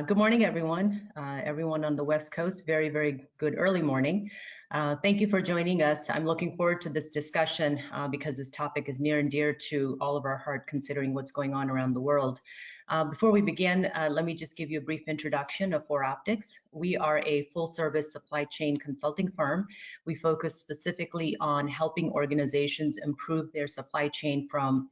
Good morning, everyone. Everyone on the West Coast, very, very good early morning. Thank you for joining us. I'm looking forward to this discussion because this topic is near and dear to all of our heart, considering what's going on around the world. Before we begin, let me just give you a brief introduction of ForeOptics. We are a full-service supply chain consulting firm. We focus specifically on helping organizations improve their supply chain from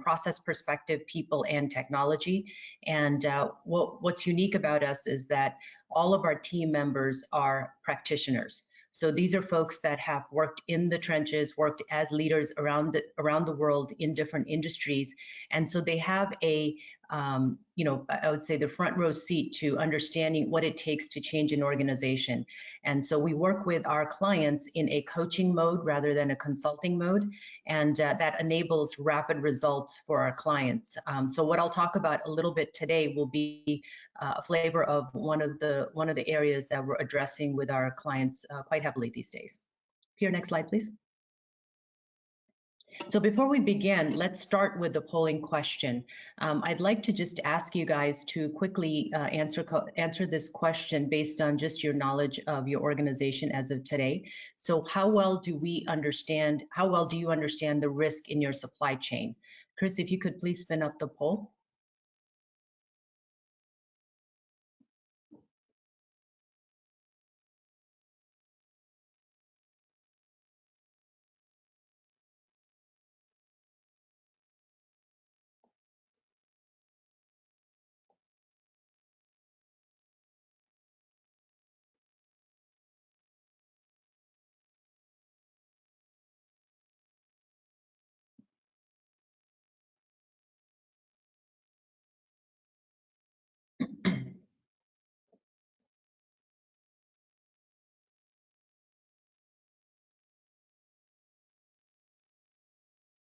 process perspective, people, and technology. And what's unique about us is that all of our team members are practitioners. So these are folks that have worked in the trenches, worked as leaders around the world in different industries, and so they have a I would say the front row seat to understanding what it takes to change an organization. And so we work with our clients in a coaching mode rather than a consulting mode, and that enables rapid results for our clients. So what I'll talk about a little bit today will be a flavor of one of the areas that we're addressing with our clients quite heavily these days. Pierre, next slide, please. So before we begin, let's start with the polling question. I'd like to just ask you guys to quickly answer this question based on just your knowledge of your organization as of today. So how well do you understand the risk in your supply chain? Chris, if you could please spin up the poll.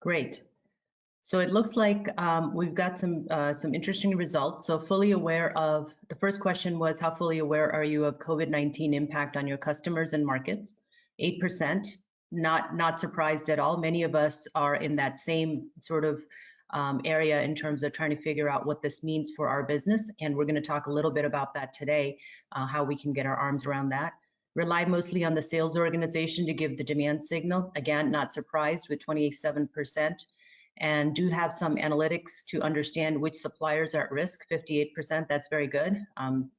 Great. So it looks like we've got some interesting results. So the first question was, how fully aware are you of COVID-19 impact on your customers and markets? 8%, not surprised at all. Many of us are in that same sort of area in terms of trying to figure out what this means for our business. And we're going to talk a little bit about that today, how we can get our arms around that. Rely mostly on the sales organization to give the demand signal. Again, not surprised with 27%. And do have some analytics to understand which suppliers are at risk, 58%, that's very good.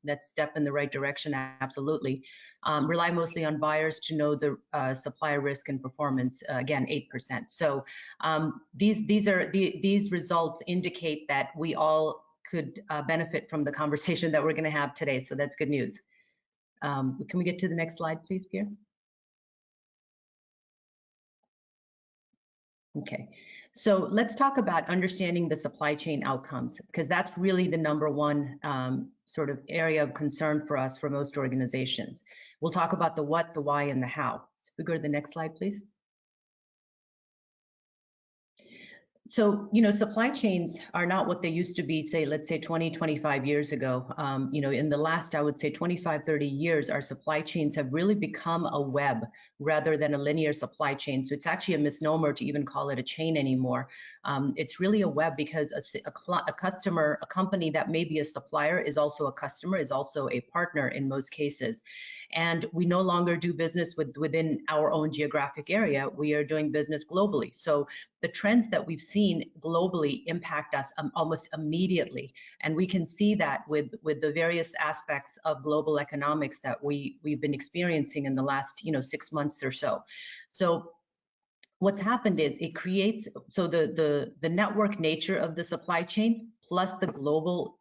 That's a step in the right direction, absolutely. Rely mostly on buyers to know the supplier risk and performance, again, 8%. So these results indicate that we all could benefit from the conversation that we're gonna have today, so that's good news. Can we get to the next slide, please, Pierre? Okay. So let's talk about understanding the supply chain outcomes, because that's really the number one sort of area of concern for us, for most organizations. We'll talk about the what, the why, and the how. So if we go to the next slide, please. So, supply chains are not what they used to be, let's say 20, 25 years ago. In the last, I would say 25, 30 years, our supply chains have really become a web rather than a linear supply chain. So it's actually a misnomer to even call it a chain anymore. It's really a web because a customer, a company that may be a supplier is also a customer, is also a partner in most cases. And we no longer do business within our own geographic area. We are doing business globally. So the trends that we've seen globally impact us almost immediately. And we can see that with the various aspects of global economics that we've been experiencing in the last 6 months or so. So what's happened is it creates, so the network nature of the supply chain plus the global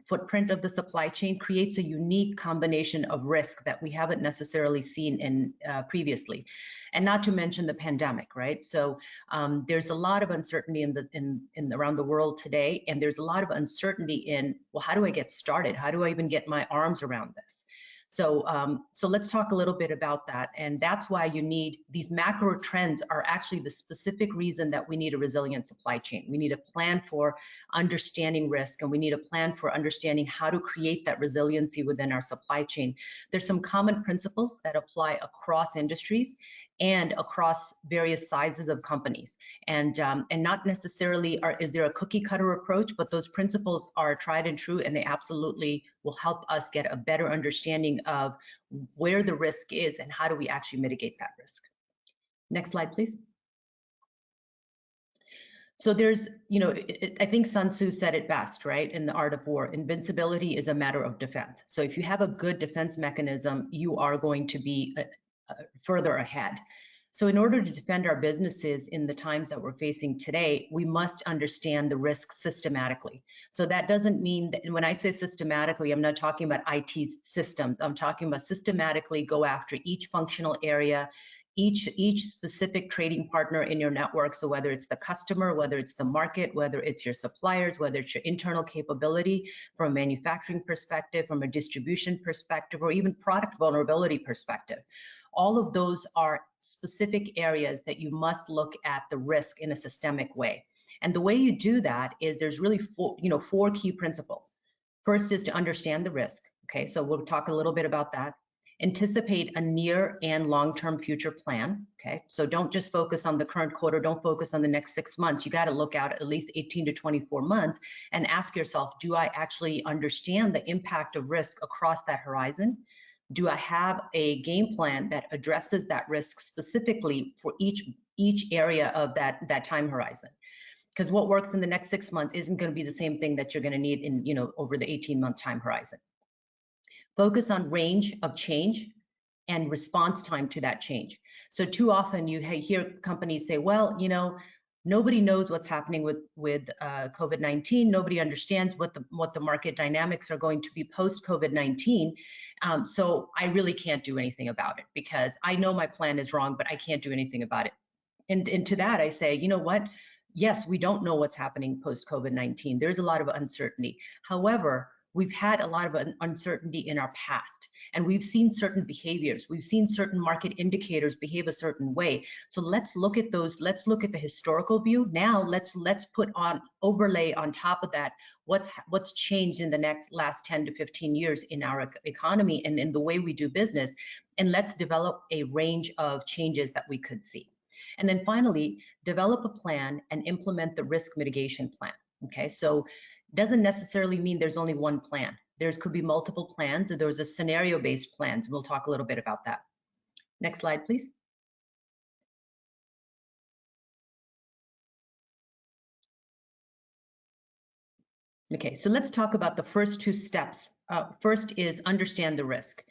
footprint of the supply chain creates a unique combination of risk that we haven't necessarily seen in previously, and not to mention the pandemic, right? So there's a lot of uncertainty in around the world today, and there's a lot of uncertainty in, well, how do I get started? How do I even get my arms around this? So let's talk a little bit about that. And that's why you need, these macro trends are actually the specific reason that we need a resilient supply chain. We need a plan for understanding risk, and we need a plan for understanding how to create that resiliency within our supply chain. There's some common principles that apply across industries, and across various sizes of companies. And not necessarily is there a cookie cutter approach, but those principles are tried and true, and they absolutely will help us get a better understanding of where the risk is and how do we actually mitigate that risk. Next slide, please. So there's, I think Sun Tzu said it best, right? In The Art of War, invincibility is a matter of defense. So if you have a good defense mechanism, you are going to be further ahead. So in order to defend our businesses in the times that we're facing today, we must understand the risk systematically. So that doesn't mean that when I say systematically, I'm not talking about IT systems. I'm talking about systematically go after each functional area, each specific trading partner in your network. So whether it's the customer, whether it's the market, whether it's your suppliers, whether it's your internal capability from a manufacturing perspective, from a distribution perspective, or even product vulnerability perspective. All of those are specific areas that you must look at the risk in a systemic way. And the way you do that is there's really four key principles. First is to understand the risk. Okay, so we'll talk a little bit about that. Anticipate a near and long-term future plan. Okay, so don't just focus on the current quarter, don't focus on the next 6 months. You got to look out at least 18 to 24 months and ask yourself, do I actually understand the impact of risk across that horizon? Do I have a game plan that addresses that risk specifically for each area of that time horizon? Because what works in the next 6 months isn't going to be the same thing that you're going to need in over the 18-month time horizon. Focus on range of change and response time to that change. So too often you hear companies say, well, nobody knows what's happening with COVID-19. Nobody understands what the market dynamics are going to be post COVID-19. So I really can't do anything about it because I know my plan is wrong, but I can't do anything about it. And to that I say, you know what? Yes, we don't know what's happening post COVID-19. There's a lot of uncertainty. However, we've had a lot of uncertainty in our past, and we've seen certain behaviors. We've seen certain market indicators behave a certain way. So let's look at those. Let's look at the historical view. Now let's put on overlay on top of that what's changed in the last 10 to 15 years in our economy and in the way we do business, and let's develop a range of changes that we could see. And then finally, develop a plan and implement the risk mitigation plan. Okay, so doesn't necessarily mean there's only one plan. There could be multiple plans, or there's a scenario-based plans. We'll talk a little bit about that. Next slide, please. Okay, so let's talk about the first two steps. First is understand the risk.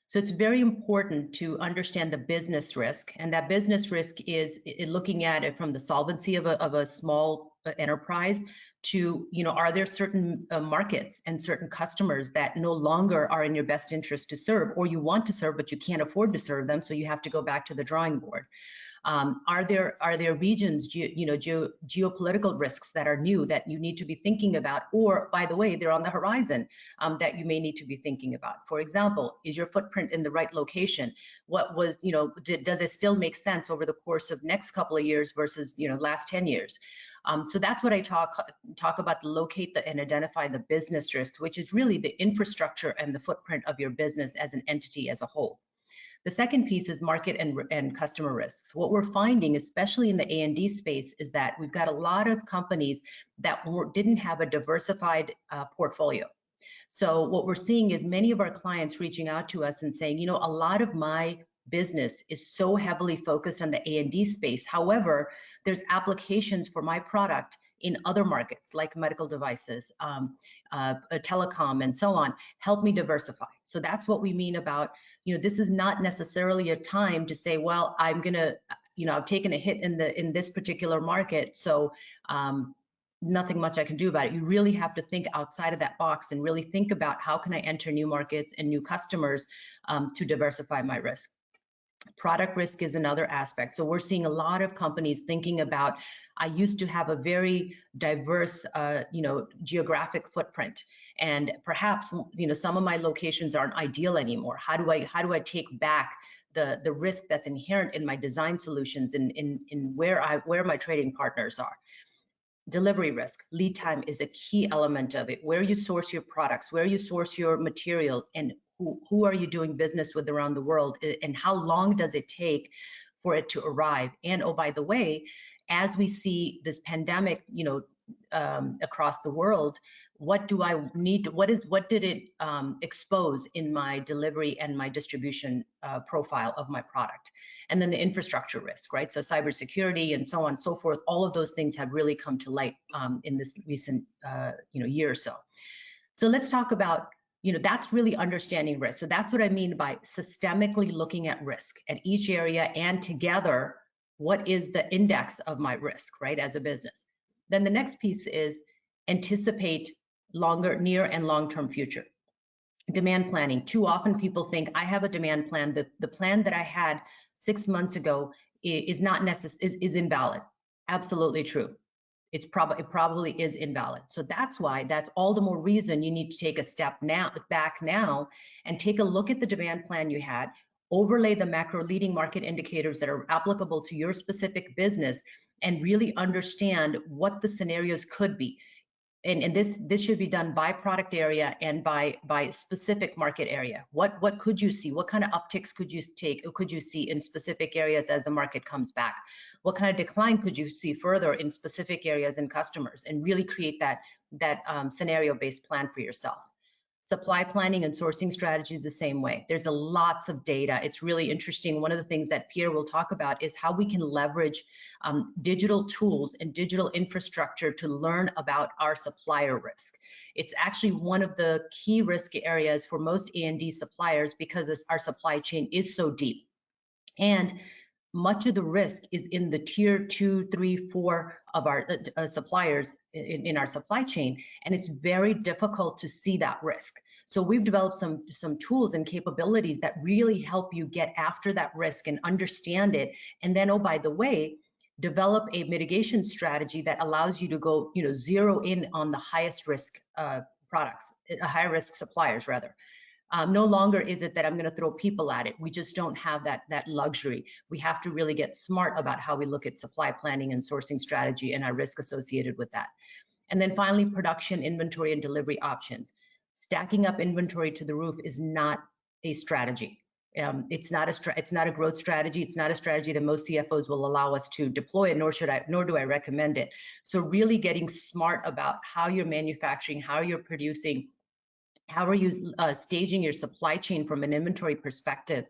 So it's very important to understand the business risk, and that business risk is looking at it from the solvency of a small enterprise to, are there certain markets and certain customers that no longer are in your best interest to serve, or you want to serve but you can't afford to serve them, so you have to go back to the drawing board. Are there regions, geopolitical risks that are new that you need to be thinking about, or by the way, they're on the horizon that you may need to be thinking about? For example, is your footprint in the right location? What was, does it still make sense over the course of next couple of years versus, last 10 years? So that's what I talk about, locate and identify the business risks, which is really the infrastructure and the footprint of your business as an entity as a whole. The second piece is market and customer risks. What we're finding, especially in the A&D space, is that we've got a lot of companies that didn't have a diversified portfolio. So what we're seeing is many of our clients reaching out to us and saying, a lot of my business is so heavily focused on the A&D space. However, there's applications for my product in other markets like medical devices, telecom, and so on. Help me diversify. So that's what we mean about, this is not necessarily a time to say, well, I'm gonna, I've taken a hit in this particular market, so nothing much I can do about it. You really have to think outside of that box and really think about how can I enter new markets and new customers to diversify my risk. Product risk is another aspect. So we're seeing a lot of companies thinking about, I used to have a very diverse, geographic footprint, and perhaps, some of my locations aren't ideal anymore. How do I take back the risk that's inherent in my design solutions and in where my trading partners are? Delivery risk, lead time is a key element of it. Where you source your products, where you source your materials, and who are you doing business with around the world, and how long does it take for it to arrive. And oh, by the way, as we see this pandemic, across the world, what do I need? What did it expose in my delivery and my distribution profile of my product? And then the infrastructure risk, right? So cybersecurity and so on and so forth. All of those things have really come to light in this recent year or so. So let's talk about, that's really understanding risk. So that's what I mean by systemically looking at risk at each area, and together, what is the index of my risk, right, as a business? Then the next piece is anticipate near and long-term future. Demand planning. Too often people think I have a demand plan. The plan that I had 6 months ago is not is invalid. Absolutely true. It probably is invalid. So that's all the more reason you need to take a step back now and take a look at the demand plan you had, overlay the macro leading market indicators that are applicable to your specific business, and really understand what the scenarios could be. And this should be done by product area and by specific market area. What could you see? What kind of upticks could you see in specific areas as the market comes back? What kind of decline could you see further in specific areas and customers, and really create that scenario-based plan for yourself. Supply planning and sourcing strategies the same way. There's lots of data. It's really interesting. One of the things that Pierre will talk about is how we can leverage digital tools and digital infrastructure to learn about our supplier risk. It's actually one of the key risk areas for most A&D suppliers, because our supply chain is so deep. And much of the risk is in the tier 2, 3, 4 of our suppliers in our supply chain, and it's very difficult to see that risk. So we've developed some tools and capabilities that really help you get after that risk and understand it, and then, oh, by the way, develop a mitigation strategy that allows you to go, zero in on the highest risk products, high risk suppliers rather. No longer is it that I'm going to throw people at it. We just don't have that luxury. We have to really get smart about how we look at supply planning and sourcing strategy and our risk associated with that. And then finally, production, inventory, and delivery options. Stacking up inventory to the roof is not a strategy. It's not a growth strategy. It's not a strategy that most CFOs will allow us to deploy, nor do I recommend it. So really getting smart about how you're manufacturing, how you're producing, how are you staging your supply chain from an inventory perspective.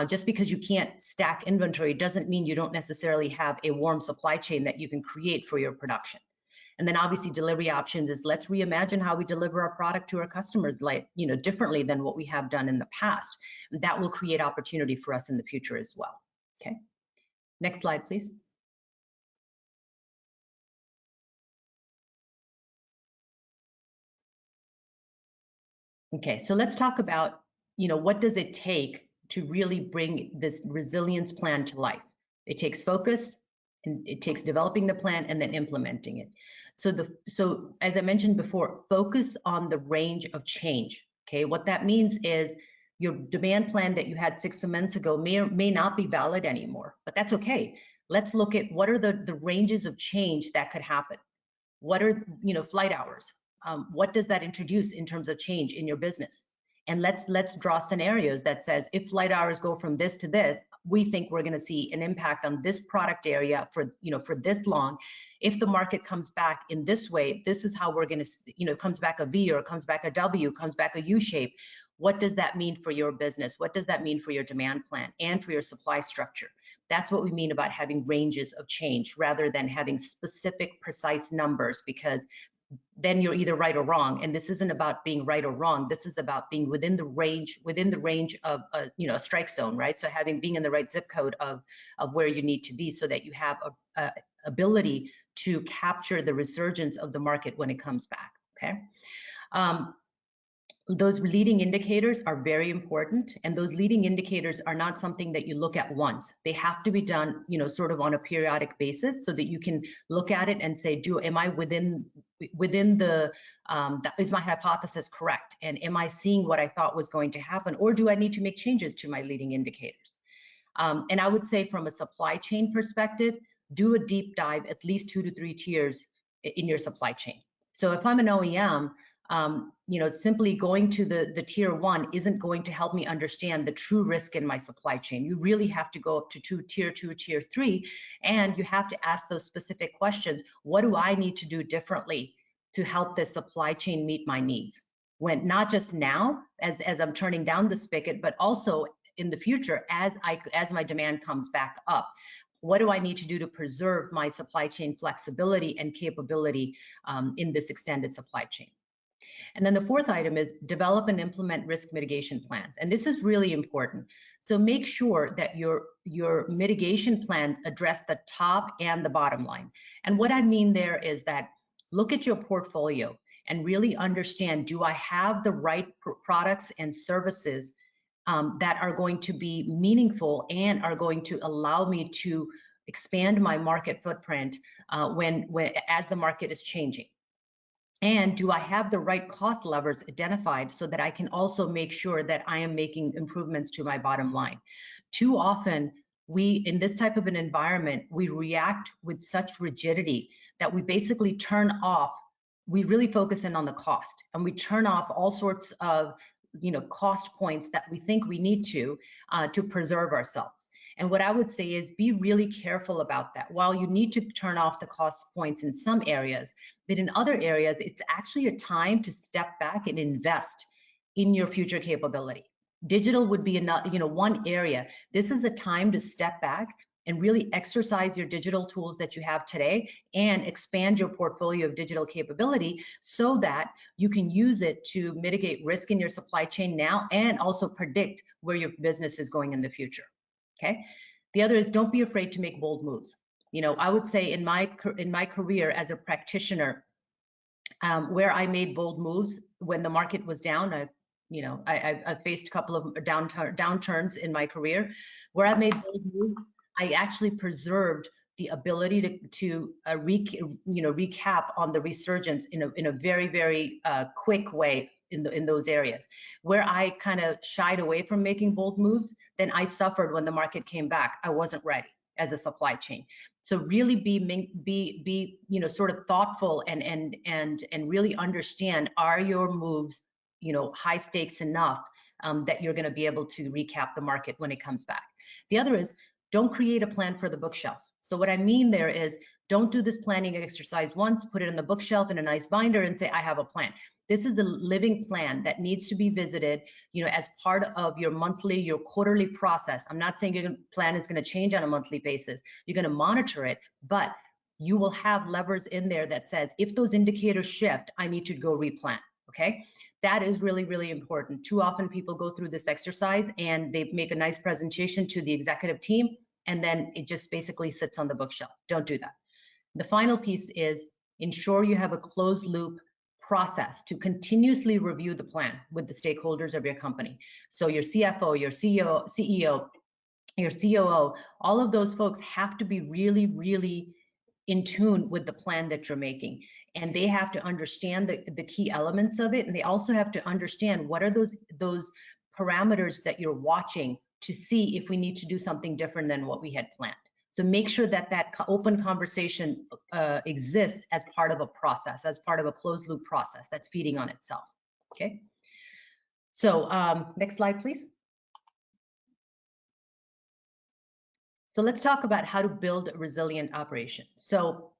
Just because you can't stack inventory doesn't mean you don't necessarily have a warm supply chain that you can create for your production. And then obviously delivery options is, let's reimagine how we deliver our product to our customers, differently than what we have done in the past. And that will create opportunity for us in the future as well. Okay, next slide, please. Okay, so let's talk about, what does it take to really bring this resilience plan to life? It takes focus, and it takes developing the plan and then implementing it. So as I mentioned before, focus on the range of change. Okay, what that means is your demand plan that you had 6 months ago may or may not be valid anymore, but that's okay. Let's look at what are the ranges of change that could happen. What are flight hours? What does that introduce in terms of change in your business? And let's draw scenarios that says, if flight hours go from this to this, we think we're going to see an impact on this product area for this long. If the market comes back in this way, this is how we're going to, comes back a V or it comes back a W, comes back a U shape. What does that mean for your business? What does that mean for your demand plan and for your supply structure? That's what we mean about having ranges of change rather than having specific, precise numbers, because then you're either right or wrong. And this isn't about being right or wrong. This is about being within the range of a strike zone, right? So being in the right zip code of where you need to be, so that you have a ability to capture the resurgence of the market when it comes back. Okay. Those leading indicators are very important, and those leading indicators are not something that you look at once. They have to be done, sort of on a periodic basis, so that you can look at it and say, am I within the, is my hypothesis correct? And am I seeing what I thought was going to happen? Or do I need to make changes to my leading indicators? And I would say from a supply chain perspective, do a deep dive, at least 2 to 3 tiers in your supply chain. So if I'm an OEM, simply going to the tier 1 isn't going to help me understand the true risk in my supply chain. You really have to go up to tier 2, tier 3, and you have to ask those specific questions. What do I need to do differently to help this supply chain meet my needs? When not just now, as I'm turning down the spigot, but also in the future as my demand comes back up. What do I need to do to preserve my supply chain flexibility and capability in this extended supply chain? And then the fourth item is develop and implement risk mitigation plans. And this is really important. So make sure that your mitigation plans address the top and the bottom line. And what I mean there is that look at your portfolio and really understand, do I have the right products and services that are going to be meaningful and are going to allow me to expand my market footprint as the market is changing? And do I have the right cost levers identified so that I can also make sure that I am making improvements to my bottom line? Too often, in this type of an environment, we react with such rigidity that we basically turn off, we really focus in on the cost, and we turn off all sorts of cost points that we think we need to preserve ourselves. And what I would say is be really careful about that. While you need to turn off the cost points in some areas, but in other areas, it's actually a time to step back and invest in your future capability. Digital would be one area. This is a time to step back and really exercise your digital tools that you have today and expand your portfolio of digital capability so that you can use it to mitigate risk in your supply chain now and also predict where your business is going in the future. Okay. The other is don't be afraid to make bold moves. I would say in my career as a practitioner, where I made bold moves when the market was down, I faced a couple of downturns in my career where I made bold moves. I actually preserved the ability to recap on the resurgence in a very, very quick way in those areas. Where I kind of shied away from making bold moves, then I suffered when the market came back. I wasn't ready as a supply chain. So really be sort of thoughtful and really understand, are your moves high stakes enough that you're going to be able to recap the market when it comes back. The other is don't create a plan for the bookshelf. So what I mean there is don't do this planning exercise once, put it in the bookshelf in a nice binder and say, I have a plan. This is a living plan that needs to be visited, as part of your monthly, your quarterly process. I'm not saying your plan is going to change on a monthly basis. You're going to monitor it, but you will have levers in there that says, if those indicators shift, I need to go replan, okay? That is really, really important. Too often people go through this exercise and they make a nice presentation to the executive team, and then it just basically sits on the bookshelf. Don't do that. The final piece is ensure you have a closed loop process to continuously review the plan with the stakeholders of your company. So your CFO, your CEO, your COO, all of those folks have to be really, really in tune with the plan that you're making. And they have to understand the key elements of it. And they also have to understand what are those parameters that you're watching to see if we need to do something different than what we had planned. So make sure that open conversation exists as part of a process, as part of a closed loop process that's feeding on itself, okay? So next slide, please. So let's talk about how to build a resilient operation. So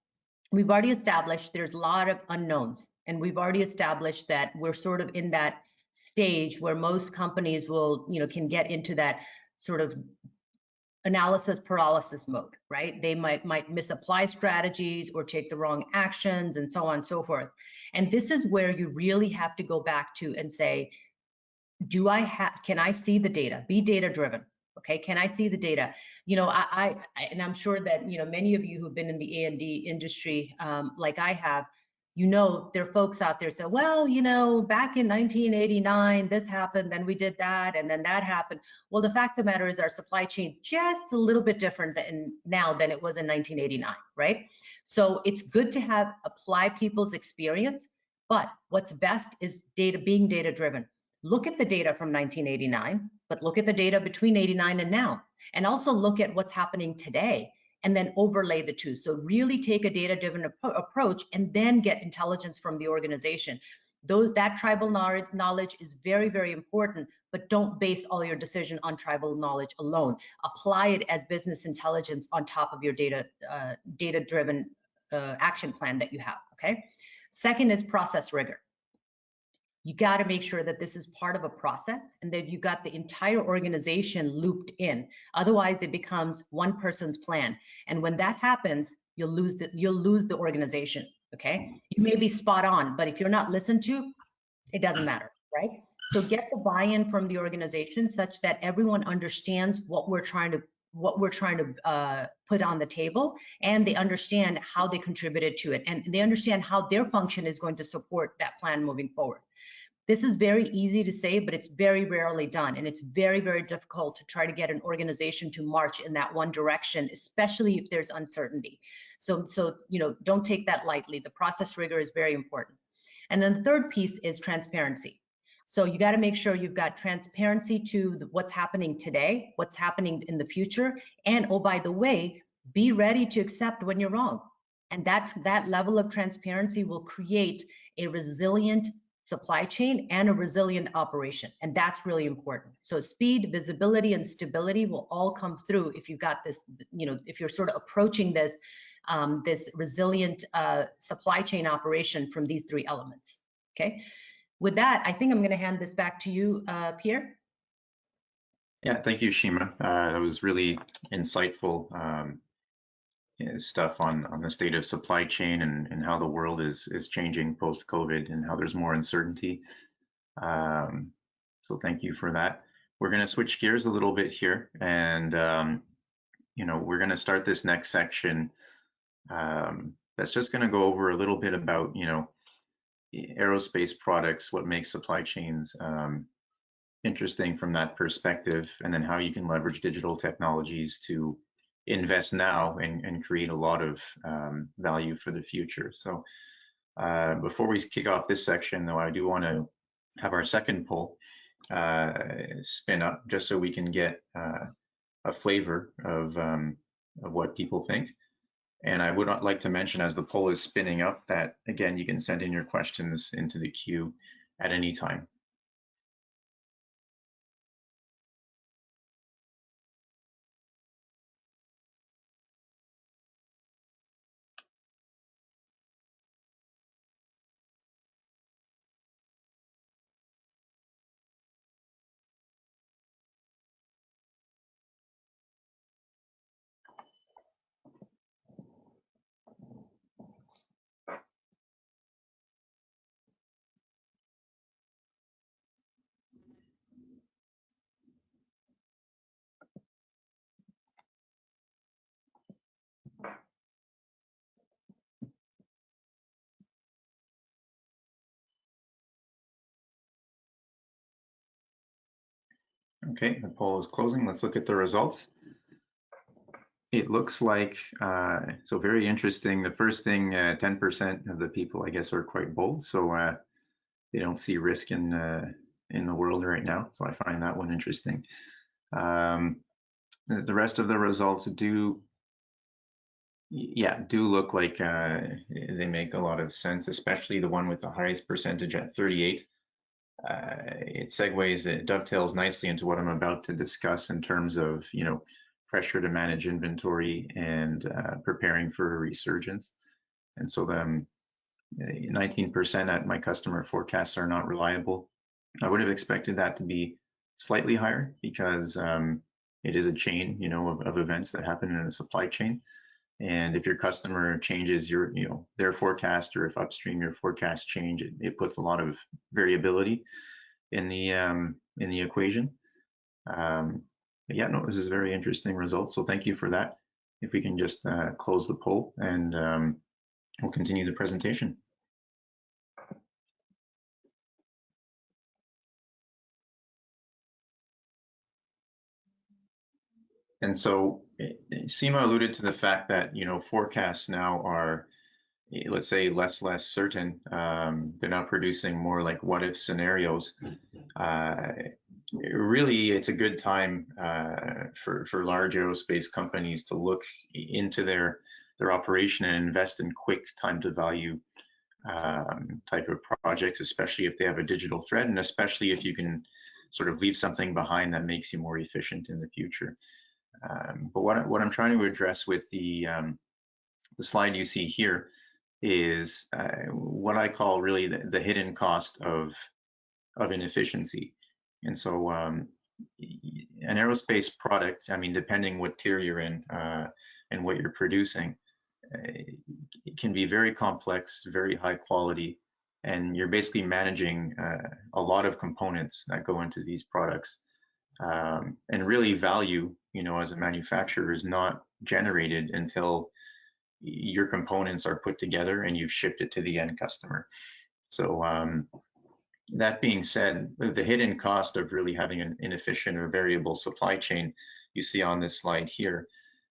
we've already established there's a lot of unknowns, and we've already established that we're sort of in that stage where most companies will, can get into that sort of analysis paralysis mode, right? They might misapply strategies or take the wrong actions and so on and so forth. And this is where you really have to go back to and say, can I see the data? Be data driven. Okay, can I see the data? And I'm sure that many of you who've been in the A&D industry, like I have, there are folks out there say, well, back in 1989, this happened, then we did that, and then that happened. Well, the fact of the matter is our supply chain just a little bit different now than it was in 1989, right? So it's good to apply people's experience, but what's best is being data driven. Look at the data from 1989, but look at the data between 89 and now, and also look at what's happening today, and then overlay the two. So really take a data-driven approach and then get intelligence from the organization. That tribal knowledge is very, very important, but don't base all your decision on tribal knowledge alone. Apply it as business intelligence on top of your data-driven action plan that you have, okay? Second is process rigor. You got to make sure that this is part of a process and that you got the entire organization looped in. Otherwise, it becomes one person's plan. And when that happens, you'll lose the organization, okay? You may be spot on, but if you're not listened to, it doesn't matter, right? So get the buy-in from the organization such that everyone understands what we're trying to put on the table, and they understand how they contributed to it, and they understand how their function is going to support that plan moving forward. This is very easy to say, but it's very rarely done, and it's very, very difficult to try to get an organization to march in that one direction, especially if there's uncertainty. So don't take that lightly. The process rigor is very important. And then the third piece is transparency. So you got to make sure you've got transparency to what's happening today, what's happening in the future, and oh, by the way, be ready to accept when you're wrong. And that level of transparency will create a resilient supply chain and a resilient operation, and that's really important. So speed, visibility, and stability will all come through if you've got this, if you're sort of approaching this this resilient supply chain operation from these three elements. Okay. With that, I think I'm going to hand this back to you, Pierre. Yeah, thank you, Shima. That was really insightful stuff on the state of supply chain and how the world is changing post-COVID and how there's more uncertainty. So thank you for that. We're going to switch gears a little bit here, and we're going to start this next section that's just going to go over a little bit about aerospace products, what makes supply chains interesting from that perspective, and then how you can leverage digital technologies to invest now and create a lot of value for the future. So before we kick off this section, though, I do want to have our second poll spin up just so we can get a flavor of what people think. And I would like to mention, as the poll is spinning up, that again, you can send in your questions into the queue at any time. Okay, the poll is closing. Let's look at the results. It looks like, so very interesting. The first thing, 10% of the people, I guess, are quite bold. So they don't see risk in the world right now. So I find that one interesting. The rest of the results do look like they make a lot of sense, especially the one with the highest percentage at 38. It segues, it dovetails nicely into what I'm about to discuss in terms of, pressure to manage inventory and preparing for a resurgence. And so the 19% at my customer forecasts are not reliable. I would have expected that to be slightly higher because it is a chain, of events that happen in a supply chain. And if your customer changes their forecast, or if upstream your forecast change, it puts a lot of variability in the equation. But yeah, no, this is a very interesting result. So thank you for that. If we can just close the poll, and we'll continue the presentation. And so Seema alluded to the fact that, forecasts now are, let's say, less certain. They're not producing more like what if scenarios. Really, it's a good time for large aerospace companies to look into their operation and invest in quick time to value type of projects, especially if they have a digital thread, and especially if you can sort of leave something behind that makes you more efficient in the future. But what I'm trying to address with the slide you see here is what I call really the hidden cost of inefficiency. And so an aerospace product, I mean, depending what tier you're in and what you're producing, it can be very complex, very high quality, and you're basically managing a lot of components that go into these products. And really value, as a manufacturer is not generated until your components are put together and you've shipped it to the end customer. So that being said, the hidden cost of really having an inefficient or variable supply chain you see on this slide here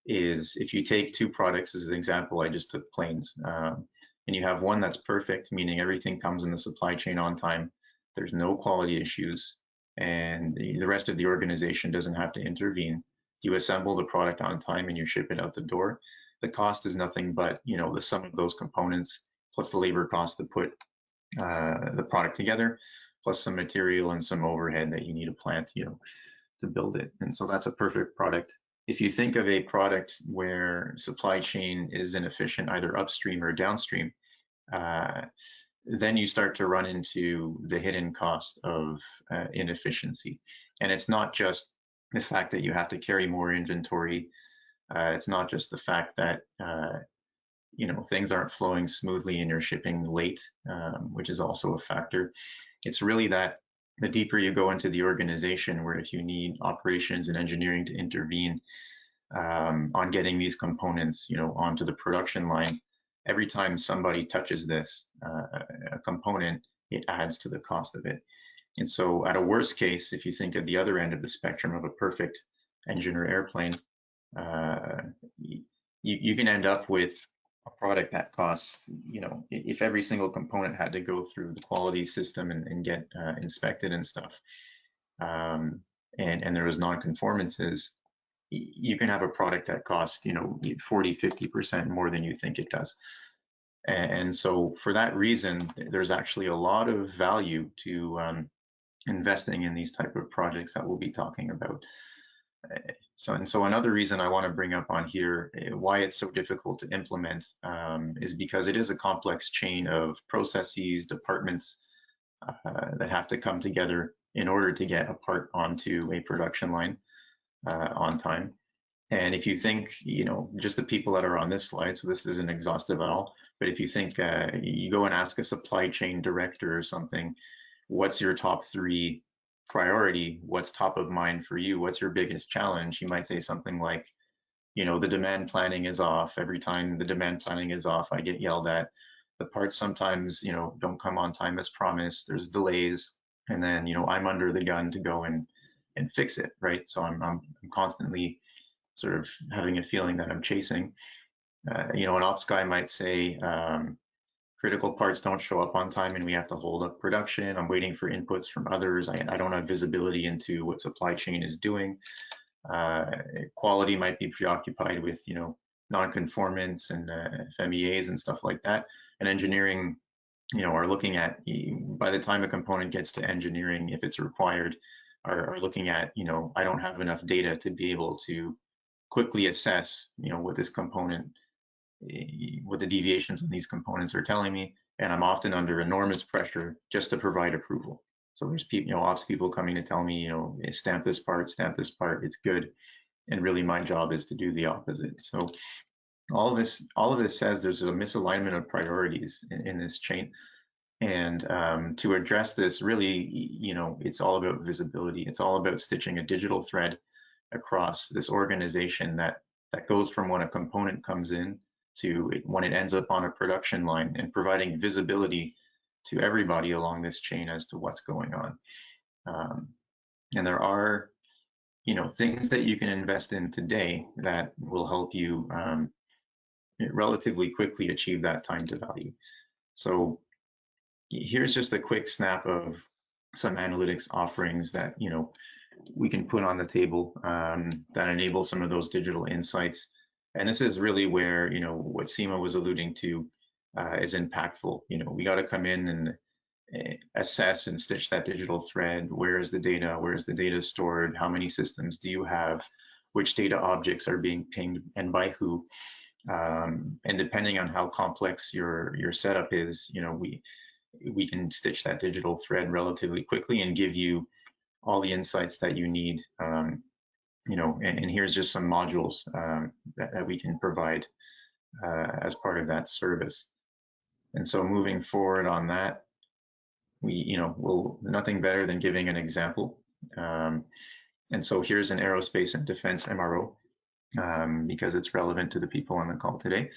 is if you take two products as an example, I just took planes, and you have one that's perfect, meaning everything comes in the supply chain on time, there's no quality issues, and the rest of the organization doesn't have to intervene. You assemble the product on time and you ship it out the door. The cost is nothing but the sum of those components plus the labor cost to put the product together, plus some material and some overhead that you need a plant, to build it. And so that's a perfect product. If you think of a product where supply chain is inefficient, either upstream or downstream, then you start to run into the hidden cost of inefficiency. And it's not just the fact that you have to carry more inventory. It's not just the fact that things aren't flowing smoothly and you're shipping late, which is also a factor. It's really that the deeper you go into the organization, where if you need operations and engineering to intervene on getting these components, onto the production line, every time somebody touches this a component, it adds to the cost of it. And so at a worst case, if you think of the other end of the spectrum of a perfect engine or airplane, you can end up with a product that costs, if every single component had to go through the quality system and get inspected and stuff, and there was non-conformances, you can have a product that costs, 40, 50% more than you think it does. And so for that reason, there's actually a lot of value to investing in these type of projects that we'll be talking about. So another reason I want to bring up on here why it's so difficult to implement is because it is a complex chain of processes, departments that have to come together in order to get a part onto a production line on time. And if you think, just the people that are on this slide, so this isn't exhaustive at all, but if you think you go and ask a supply chain director or something, what's your top 3 priority, what's top of mind for you, what's your biggest challenge, you might say something like, the demand planning is off. Every time the demand planning is off, I get yelled at. The parts sometimes, don't come on time as promised. There's delays, and then, I'm under the gun to go and fix it, right? So I'm constantly sort of having a feeling that I'm chasing. An ops guy might say, critical parts don't show up on time and we have to hold up production. I'm waiting for inputs from others. I don't have visibility into what supply chain is doing. Quality might be preoccupied with, non-conformance and FMEAs and stuff like that. And engineering, are looking at, by the time a component gets to engineering, if it's required, are looking at, I don't have enough data to be able to quickly assess, what this component, what the deviations in these components are telling me, and I'm often under enormous pressure just to provide approval. So there's people, ops people coming to tell me, stamp this part, it's good, and really my job is to do the opposite. So all of this says there's a misalignment of priorities in this chain, and to address this, really, it's all about visibility. It's all about stitching a digital thread across this organization that goes from when a component comes in to when it ends up on a production line, and providing visibility to everybody along this chain as to what's going on. And there are, things that you can invest in today that will help you relatively quickly achieve that time to value. So here's just a quick snap of some analytics offerings that, we can put on the table that enable some of those digital insights. And this is really where, what Seema was alluding to, is impactful. We got to come in and assess and stitch that digital thread. Where is the data? Where is the data stored? How many systems do you have? Which data objects are being pinged and by who? And depending on how complex your setup is, we can stitch that digital thread relatively quickly and give you all the insights that you need. And here's just some modules that we can provide as part of that service. And so moving forward on that, we'll nothing better than giving an example. And so here's an aerospace and defense MRO, because it's relevant to the people on the call today.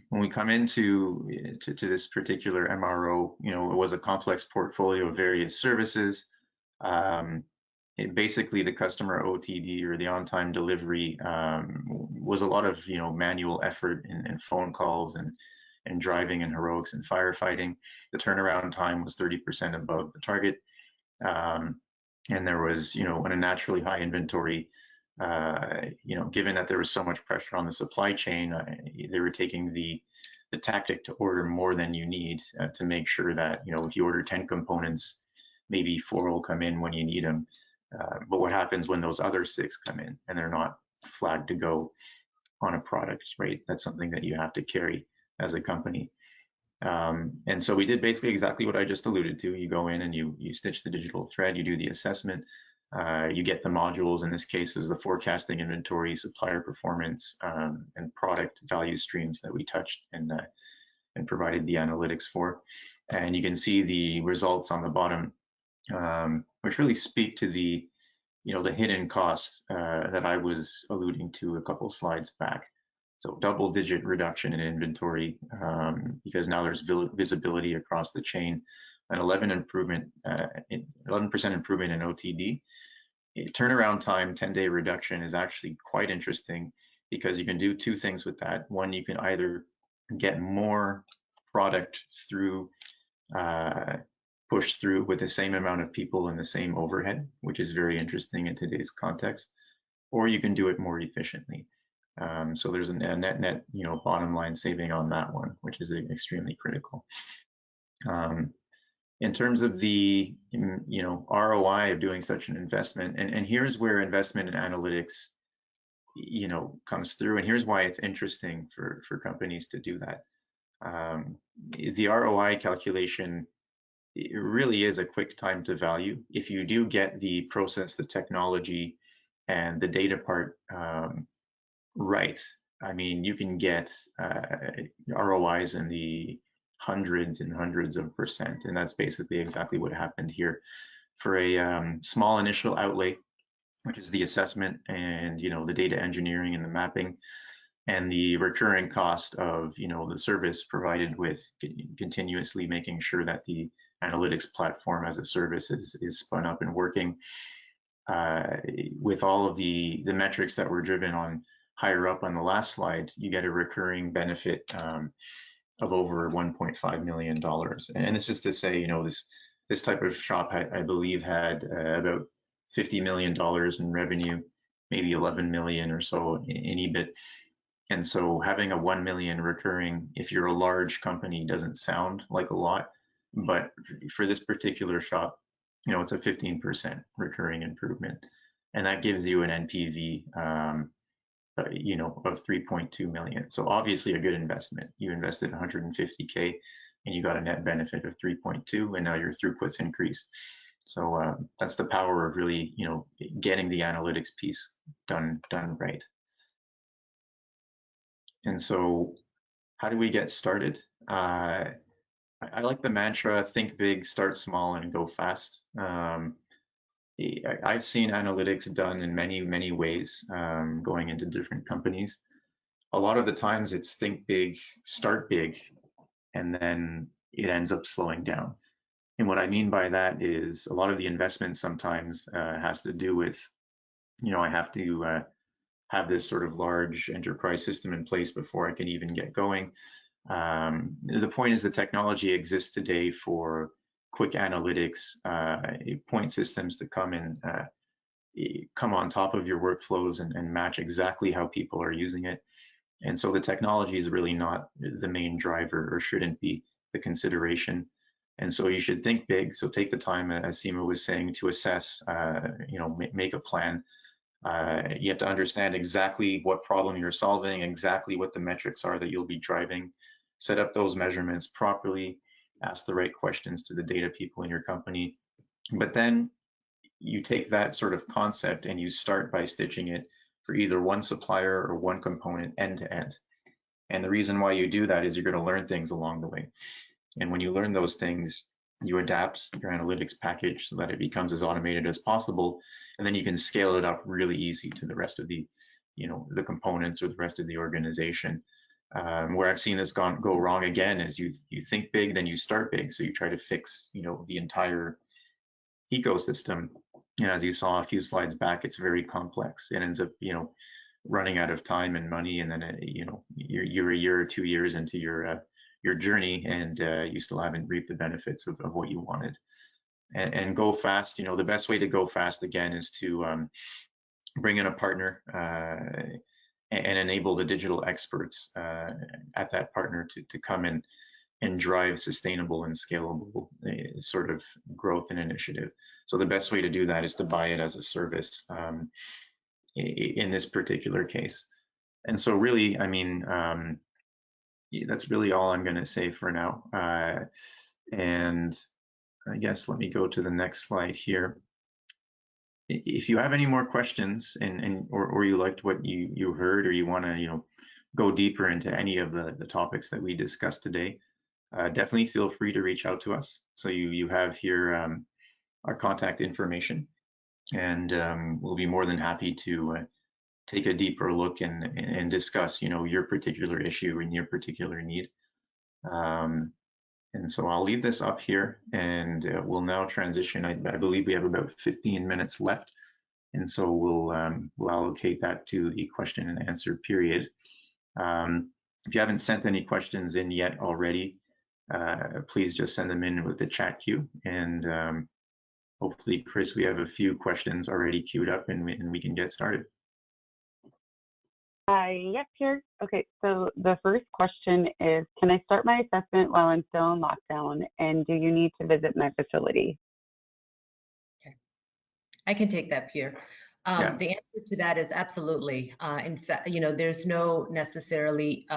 When we come into to this particular MRO, it was a complex portfolio of various services. Basically, the customer OTD, or the on-time delivery, was a lot of manual effort and phone calls and driving and heroics and firefighting. The turnaround time was 30% above the target, and there was on a naturally high inventory. Given that there was so much pressure on the supply chain, they were taking the tactic to order more than you need to make sure that if you order 10 components, maybe 4 will come in when you need them. But what happens when those other 6 come in and they're not flagged to go on a product, right? That's something that you have to carry as a company. And so we did basically exactly what I just alluded to. You go in and you stitch the digital thread, you do the assessment, you get the modules. In this case, is the forecasting, inventory, supplier performance, and product value streams that we touched and provided the analytics for. And you can see the results on the bottom, which really speak to the hidden cost that I was alluding to a couple slides back. So double-digit reduction in inventory, because now there's visibility across the chain. An 11% improvement in OTD. Turnaround time, 10-day reduction, is actually quite interesting, because you can do 2 things with that. One, you can either get more product through, push through with the same amount of people and the same overhead, which is very interesting in today's context, or you can do it more efficiently. So there's a net bottom line saving on that one, which is extremely critical. In terms of the ROI of doing such an investment, and here's where investment in analytics comes through, and here's why it's interesting for companies to do that. The ROI calculation, it really is a quick time to value. If you do get the process, the technology, and the data part right, I mean, you can get ROIs in the hundreds and hundreds of %, and that's basically exactly what happened here. For a small initial outlay, which is the assessment and the data engineering and the mapping, and the recurring cost of the service provided with continuously making sure that the analytics platform as a service is spun up and working, with all of the metrics that were driven on higher up on the last slide, you get a recurring benefit of over $1.5 million. And this is to say, this type of shop, I believe, had about $50 million in revenue, maybe 11 million or so in EBIT. And so having a 1 million recurring, if you're a large company, doesn't sound like a lot, but for this particular shop, it's a 15% recurring improvement, and that gives you an NPV, of 3.2 million. So obviously a good investment. You invested 150K and you got a net benefit of 3.2, and now your throughput's increased. So that's the power of really, getting the analytics piece done right. And so how do we get started? I like the mantra, think big, start small, and go fast. I've seen analytics done in many, many ways, going into different companies. A lot of the times it's think big, start big, and then it ends up slowing down. And what I mean by that is a lot of the investment sometimes has to do with, I have to have this sort of large enterprise system in place before I can even get going. The point is the technology exists today for quick analytics, point systems to come and come on top of your workflows and match exactly how people are using it. And so the technology is really not the main driver, or shouldn't be the consideration. And so you should think big. So take the time, as Seema was saying, to assess, make a plan. You have to understand exactly what problem you're solving, exactly what the metrics are that you'll be driving, set up those measurements properly, ask the right questions to the data people in your company. But then you take that sort of concept and you start by stitching it for either one supplier or one component end to end. And the reason why you do that is you're going to learn things along the way. And when you learn those things, you adapt your analytics package so that it becomes as automated as possible. And then you can scale it up really easy to the rest of the, the components or the rest of the organization. Where I've seen this go wrong again is you think big, then you start big. So you try to fix, the entire ecosystem. And as you saw a few slides back, it's very complex. It ends up, running out of time and money, and then you're a year or 2 years into your journey, and you still haven't reaped the benefits of what you wanted. And go fast. The best way to go fast again is to bring in a partner and enable the digital experts at that partner to come in and drive sustainable and scalable sort of growth and initiative. So the best way to do that is to buy it as a service in this particular case. And so really, I mean, that's really all I'm going to say for now. And I guess let me go to the next slide here. If you have any more questions or you liked what you heard, or you want to go deeper into any of the topics that we discussed today, definitely feel free to reach out to us. So you have here our contact information, and we'll be more than happy to take a deeper look and discuss your particular issue and your particular need. And so I'll leave this up here, and we'll now transition. I believe we have about 15 minutes left, and so we'll allocate that to the question and answer period. If you haven't sent any questions in yet already, please just send them in with the chat queue, and hopefully, Chris, we have a few questions already queued up, and we can get started. Yep, here. Okay, so the first question is, can I start my assessment while I'm still in lockdown, and do you need to visit my facility? Okay, I can take that, Pierre. Yeah. The answer to that is absolutely. In fact, there's no necessarily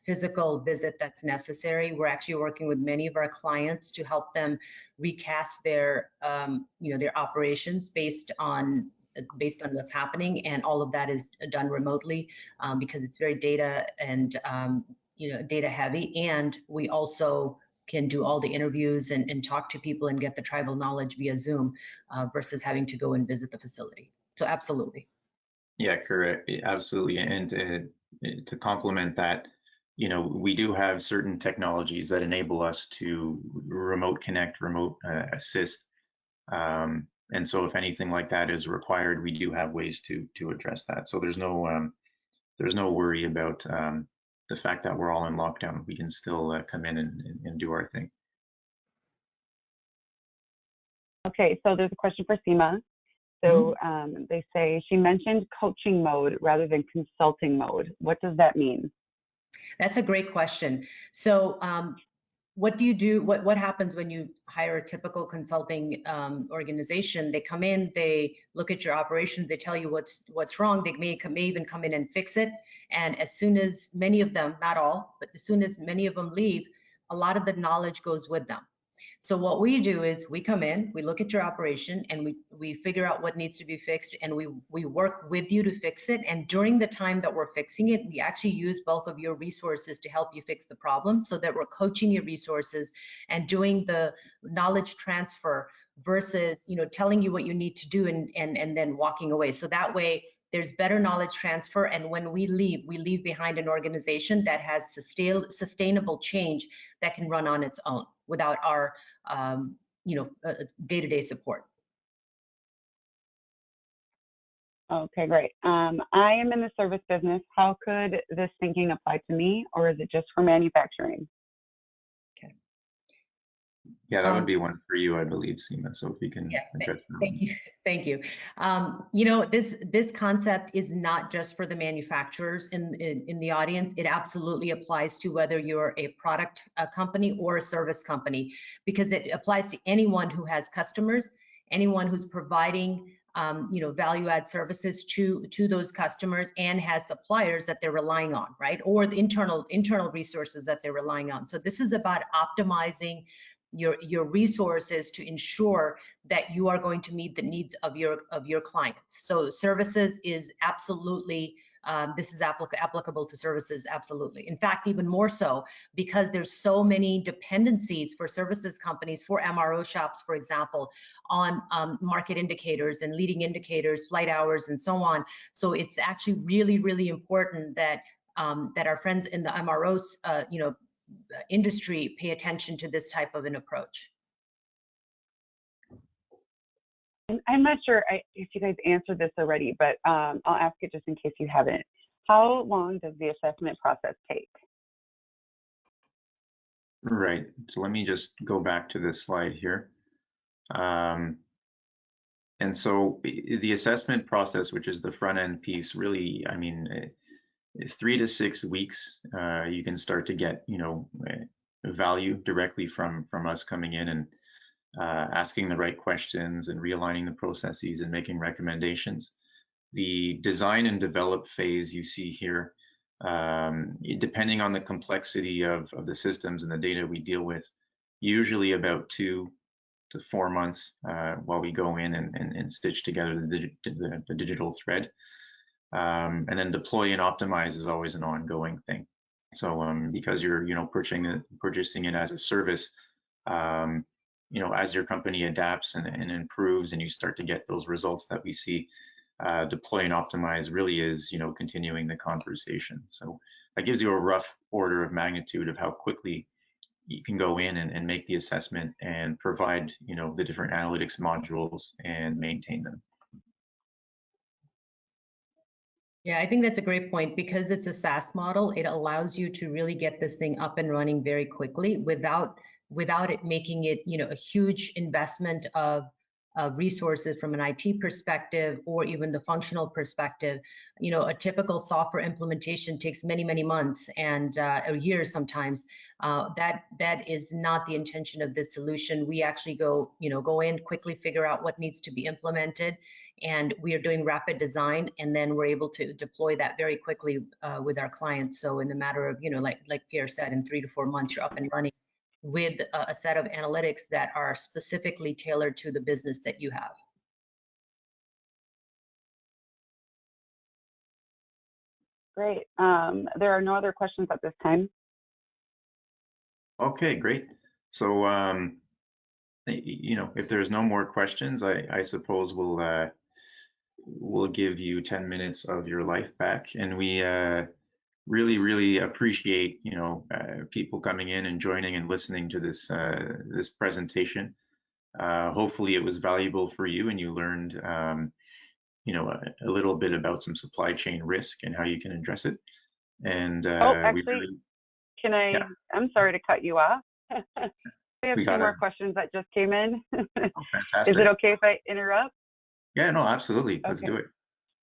physical visit that's necessary. We're actually working with many of our clients to help them recast their, their operations based on what's happening, and all of that is done remotely because it's very data and data heavy, and we also can do all the interviews and talk to people and get the tribal knowledge via Zoom versus having to go and visit the facility. So absolutely. Yeah, correct. Absolutely. And to complement that, we do have certain technologies that enable us to remote connect, remote assist. And so if anything like that is required, we do have ways to address that. So there's no worry about the fact that we're all in lockdown. We can still come in and do our thing. Okay, so there's a question for Seema. So they say she mentioned coaching mode rather than consulting mode. What does that mean? That's a great question. So what do you do? What happens when you hire a typical consulting organization? They come in, they look at your operations, they tell you what's wrong. They may even come in and fix it. And as soon as many of them, not all, but as soon as many of them leave, a lot of the knowledge goes with them. So what we do is we come in, we look at your operation, and we figure out what needs to be fixed, and we work with you to fix it. And during the time that we're fixing it, we actually use bulk of your resources to help you fix the problem, so that we're coaching your resources and doing the knowledge transfer versus telling you what you need to do and then walking away. So that way there's better knowledge transfer, and when we leave behind an organization that has sustainable change that can run on its own without our day-to-day support. Okay, great. I am in the service business. How could this thinking apply to me, or is it just for manufacturing? Okay. Yeah, that would be one for you, I believe, Seema. So if you can Yeah, address that thank one. you. Thank you. This concept is not just for the manufacturers in the audience. It absolutely applies to whether you're a product company or a service company, because it applies to anyone who has customers, anyone who's providing value add services to those customers and has suppliers that they're relying on, right? Or the internal resources that they're relying on. So this is about optimizing your resources to ensure that you are going to meet the needs of your clients. So services is absolutely this is applicable to services, absolutely. In fact, even more so, because there's so many dependencies for services companies, for MRO shops, for example, on market indicators and leading indicators, flight hours, and so on. So it's actually really, really important that that our friends in the MROs, industry pay attention to this type of an approach. I'm not sure if you guys answered this already, but I'll ask it just in case you haven't. How long does the assessment process take? Right. So let me just go back to this slide here. And so the assessment process, which is the front end piece, really, I mean, 3 to 6 weeks, you can start to get, value directly from us coming in and asking the right questions and realigning the processes and making recommendations. The design and develop phase you see here, depending on the complexity of the systems and the data we deal with, usually about 2 to 4 months while we go in and stitch together the digital thread. And then deploy and optimize is always an ongoing thing. So because you're purchasing it as a service, as your company adapts and improves and you start to get those results that we see, deploy and optimize really is continuing the conversation. So that gives you a rough order of magnitude of how quickly you can go in and make the assessment and provide the different analytics modules and maintain them. Yeah, I think that's a great point. Because it's a SaaS model, it allows you to really get this thing up and running very quickly without it making it, a huge investment of resources from an IT perspective or even the functional perspective. A typical software implementation takes many, many months and a year sometimes. That is not the intention of this solution. We actually go in, quickly figure out what needs to be implemented, and we are doing rapid design, and then we're able to deploy that very quickly with our clients. So in a matter of, like Pierre said, in 3 to 4 months, you're up and running with a set of analytics that are specifically tailored to the business that you have. Great. There are no other questions at this time. Okay, great. So, if there's no more questions, I suppose we'll give you 10 minutes of your life back. And we really, really appreciate, people coming in and joining and listening to this presentation. Hopefully it was valuable for you and you learned, a little bit about some supply chain risk and how you can address it. And actually, can I? Yeah. I'm sorry to cut you off. We have 2 more questions that just came in. Oh, fantastic. Is it okay if I interrupt? Yeah, no, absolutely. Let's do it.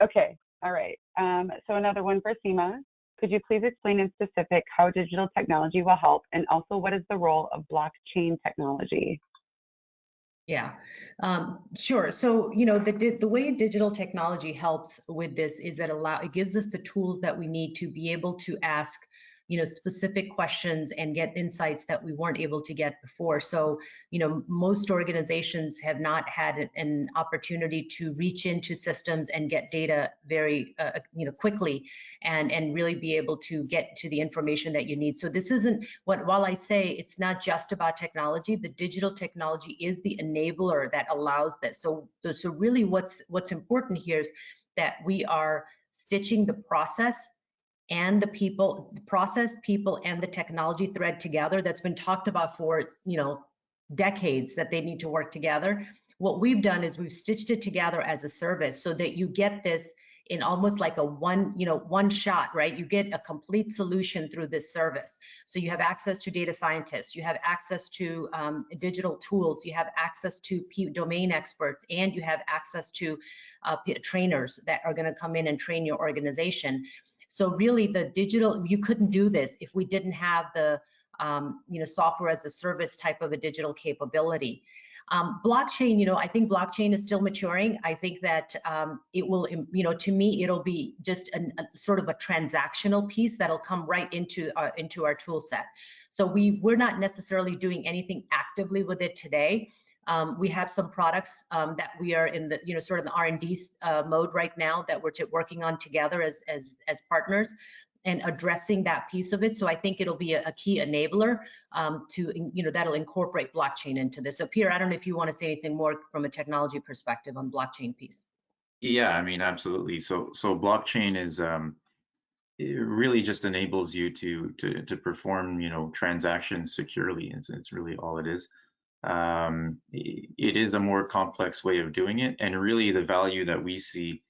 Okay. All right. So another one for Seema. Could you please explain in specific how digital technology will help, and also what is the role of blockchain technology? Yeah, sure. So, the way digital technology helps with this is that it gives us the tools that we need to be able to ask, specific questions and get insights that we weren't able to get before. So, most organizations have not had an opportunity to reach into systems and get data very, quickly and really be able to get to the information that you need. So this isn't while I say it's not just about technology, the digital technology is the enabler that allows this. So really what's important here is that we are stitching the process and the process, people, and the technology thread together. That's been talked about for, decades, that they need to work together. What we've done is we've stitched it together as a service so that you get this in almost like a one shot, right? You get a complete solution through this service. So you have access to data scientists, you have access to digital tools, you have access to domain experts, and you have access to trainers that are going to come in and train your organization. So really, the digital, you couldn't do this if we didn't have the software as a service type of a digital capability. Blockchain, I think blockchain is still maturing. I think that it will, to me, it'll be just a sort of a transactional piece that'll come right into our tool set. So we're not necessarily doing anything actively with it today. We have some products that we are in the, sort of the R&D mode right now that we're working on together as partners and addressing that piece of it. So I think it'll be a key enabler that'll incorporate blockchain into this. So Peter, I don't know if you want to say anything more from a technology perspective on blockchain piece. Yeah, I mean, absolutely. So blockchain is it really just enables you to perform transactions securely. It's really all it is. It is a more complex way of doing it, and really the value that we see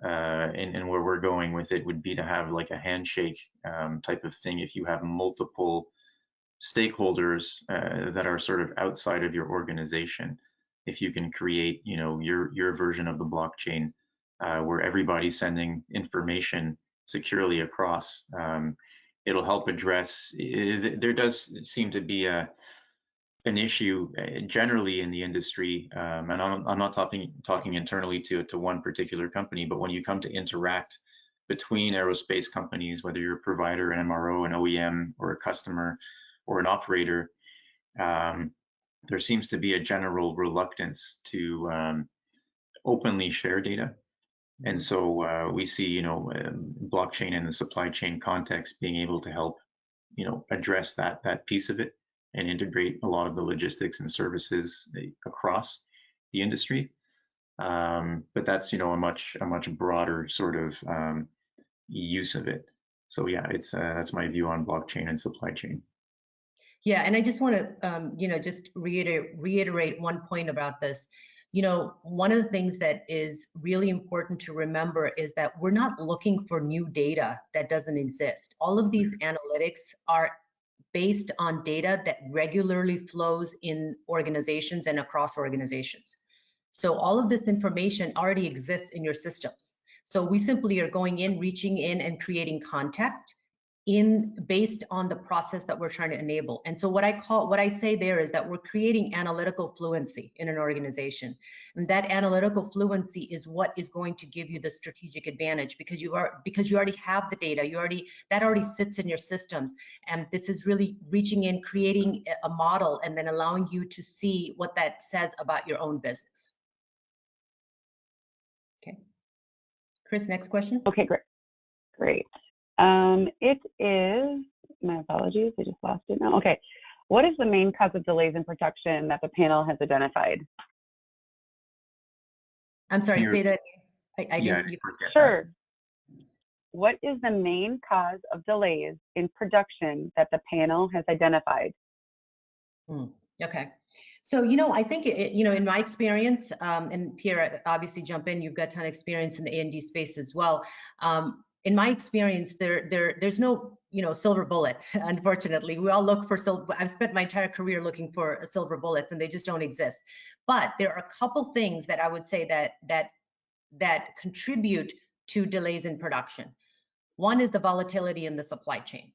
and where we're going with it would be to have like a handshake type of thing. If you have multiple stakeholders that are sort of outside of your organization, if you can create your version of the blockchain where everybody's sending information securely across, it'll help address. There does seem to be an issue generally in the industry, and I'm not talking internally to one particular company, but when you come to interact between aerospace companies, whether you're a provider, an MRO, an OEM, or a customer, or an operator, there seems to be a general reluctance to openly share data. And so we see, blockchain in the supply chain context being able to help, address that piece of it and integrate a lot of the logistics and services across the industry. But that's, a much broader sort of use of it. So yeah, that's my view on blockchain and supply chain. Yeah, and I just want to, just reiterate one point about this. One of the things that is really important to remember is that we're not looking for new data that doesn't exist. All of these analytics are based on data that regularly flows in organizations and across organizations. So all of this information already exists in your systems. So we simply are going in, reaching in, and creating context based on the process that we're trying to enable. And so what I say there is that we're creating analytical fluency in an organization. And that analytical fluency is what is going to give you the strategic advantage, because you already have the data, that already sits in your systems. And this is really reaching in, creating a model, and then allowing you to see what that says about your own business. Okay. Chris, next question. Okay, great. It is, my apologies, I just lost it now. Okay, what is the main cause of delays in production that the panel has identified? I'm sorry, say that. Sure. What is the main cause of delays in production that the panel has identified? Okay. So, I think, in my experience, and Pierre, obviously jump in, you've got a ton of experience in the A&D space as well. In my experience, there's no, silver bullet, unfortunately. We all look for silver. I've spent my entire career looking for silver bullets, and they just don't exist. But there are a couple things that I would say that contribute to delays in production. One is the volatility in the supply chain.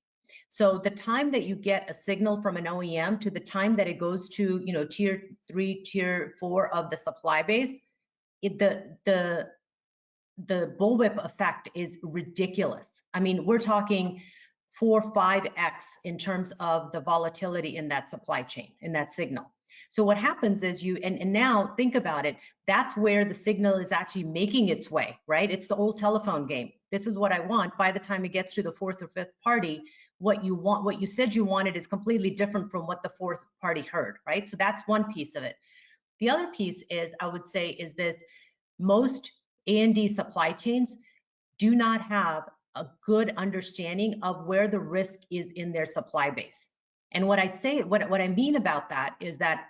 So the time that you get a signal from an OEM to the time that it goes to, tier 3, tier 4 of the supply base, the bullwhip effect is ridiculous. I mean, we're talking 4-5x in terms of the volatility in that supply chain, in that signal. So what happens is and now think about it, that's where the signal is actually making its way, right? It's the old telephone game. This is what I want. By the time it gets to the 4th or 5th party, what you said you wanted is completely different from what the 4th party heard, right? So that's one piece of it. The other piece is, I would say, is this: most A&D supply chains do not have a good understanding of where the risk is in their supply base. And what I mean about that is that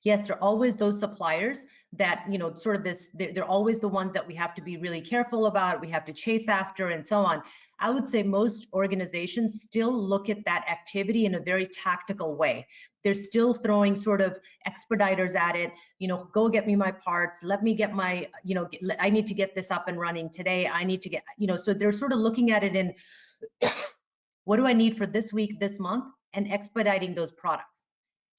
Yes, they're always those suppliers that, you know, sort of this, they're always the ones that we have to be really careful about, we have to chase after and so on. I would say most organizations still look at that activity in a very tactical way. They're still throwing sort of expediters at it, you know, go get me my parts, let me get my, you know, I need to get this up and running today, I need to get, you know, so they're sort of looking at it in what do I need for this week, this month, and expediting those products.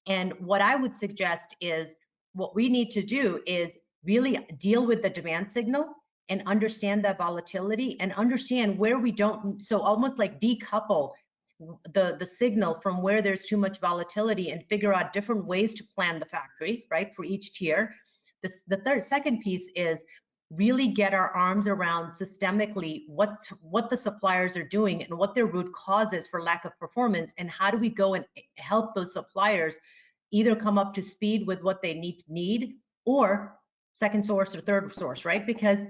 And what I would suggest is what we need to do is really deal with the demand signal and understand that volatility and understand where we don't, so almost like decouple the signal from where there's too much volatility and figure out different ways to plan the factory, right, for each tier. The second piece is really get our arms around systemically what the suppliers are doing and what their root cause is for lack of performance, and how do we go and help those suppliers either come up to speed with what they need or second source or third source, right? Because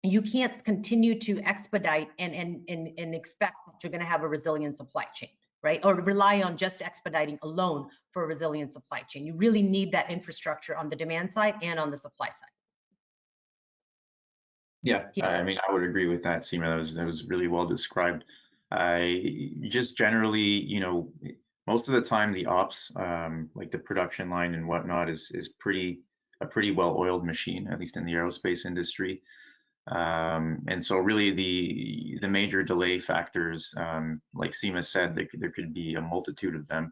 you can't continue to expedite and expect that you're going to have a resilient supply chain, right? Or rely on just expediting alone for a resilient supply chain. You really need that infrastructure on the demand side and on the supply side. Yeah, I mean, I would agree with that, Seema. That was really well described. I just generally, you know, most of the time the ops, like the production line and whatnot, is a pretty well-oiled machine, at least in the aerospace industry. And so really the major delay factors, like Seema said, there could be a multitude of them,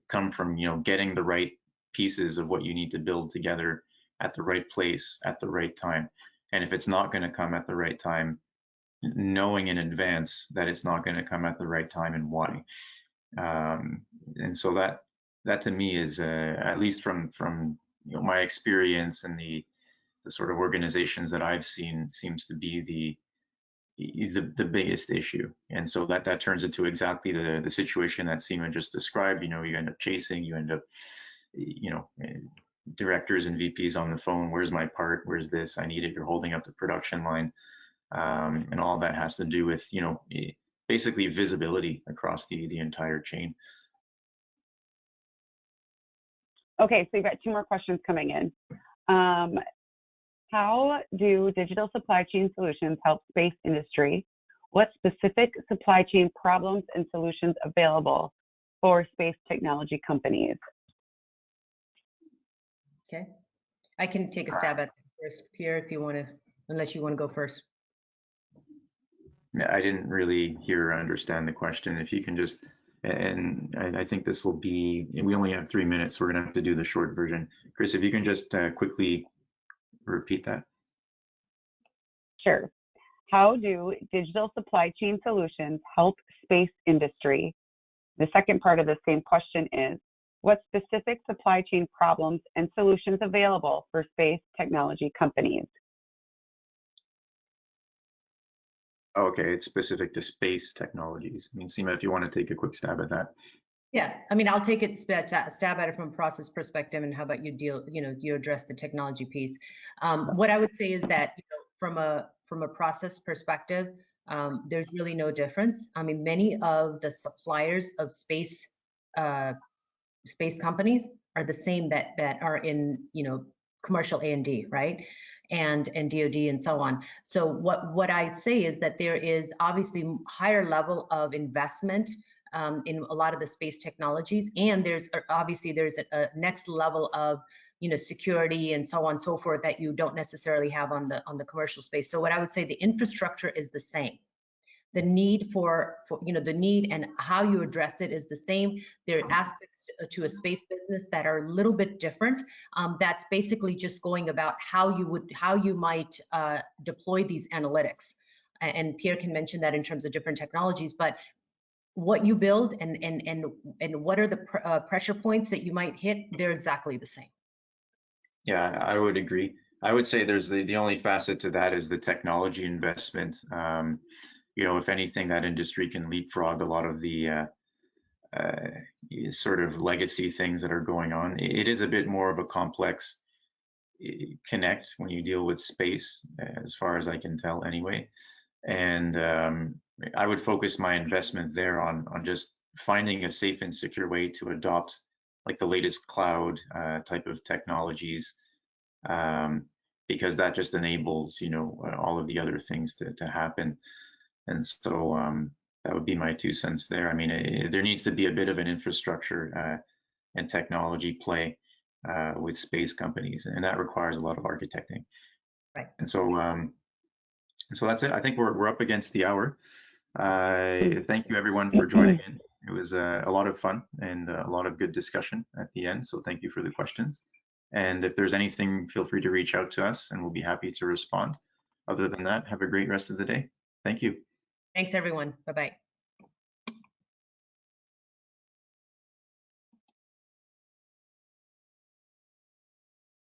come from, you know, getting the right pieces of what you need to build together at the right place at the right time. And if it's not going to come at the right time, knowing in advance that it's not going to come at the right time and why. And so that to me is, at least from you know, my experience and the sort of organizations that I've seen, seems to be the biggest issue. And so that turns into exactly the situation that Seema just described. You know, you end up chasing, you end up, you know, directors and VPs on the phone, where's my part, where's this, I need it, you're holding up the production line. And all that has to do with, you know, basically visibility across the entire chain. Okay, so we've got 2 more questions coming in. How do digital supply chain solutions help space industry? What specific supply chain problems and solutions available for space technology companies? Okay, I can take a stab at it first, Pierre, if you want to, unless you want to go first. I didn't really hear or understand the question. If you can just, and I think this will be, we only have 3 minutes, so we're gonna have to do the short version. Chris, if you can just quickly repeat that. Sure. How do digital supply chain solutions help space industry? The second part of the same question is, what specific supply chain problems and solutions available for space technology companies? Okay, it's specific to space technologies. I mean, Seema, if you want to take a quick stab at that. Yeah, I mean, I'll take it stab at it from a process perspective, and how about you deal, you know, you address the technology piece. What I would say is that, you know, from a process perspective, there's really no difference. I mean, many of the suppliers of space companies are the same that are in, you know, commercial A&D, right? And DoD and so on. So what I say is that there is obviously higher level of investment in a lot of the space technologies, and there's obviously a next level of, you know, security and so on and so forth that you don't necessarily have on the commercial space. So what I would say, the infrastructure is the same. The need for you know, the need and how you address it is the same. There are aspects to a space business that are a little bit different. That's basically just going about how you might deploy these analytics. And Pierre can mention that in terms of different technologies, but what you build and what are the pressure points that you might hit, they're exactly the same. Yeah, I would agree. I would say there's the only facet to that is the technology investment. You know, if anything, that industry can leapfrog a lot of the sort of legacy things that are going on. It is a bit more of a complex connect when you deal with space, as far as I can tell anyway. And I would focus my investment there on just finding a safe and secure way to adopt like the latest cloud type of technologies, because that just enables, all of the other things to happen. And so that would be my 2 cents there. I mean, there needs to be a bit of an infrastructure and technology play with space companies, and that requires a lot of architecting. Right. And so that's it. I think we're up against the hour. Thank you everyone for joining in. It was a lot of fun and a lot of good discussion at the end. So thank you for the questions. And if there's anything, feel free to reach out to us and we'll be happy to respond. Other than that, have a great rest of the day. Thank you. Thanks, everyone. Bye-bye.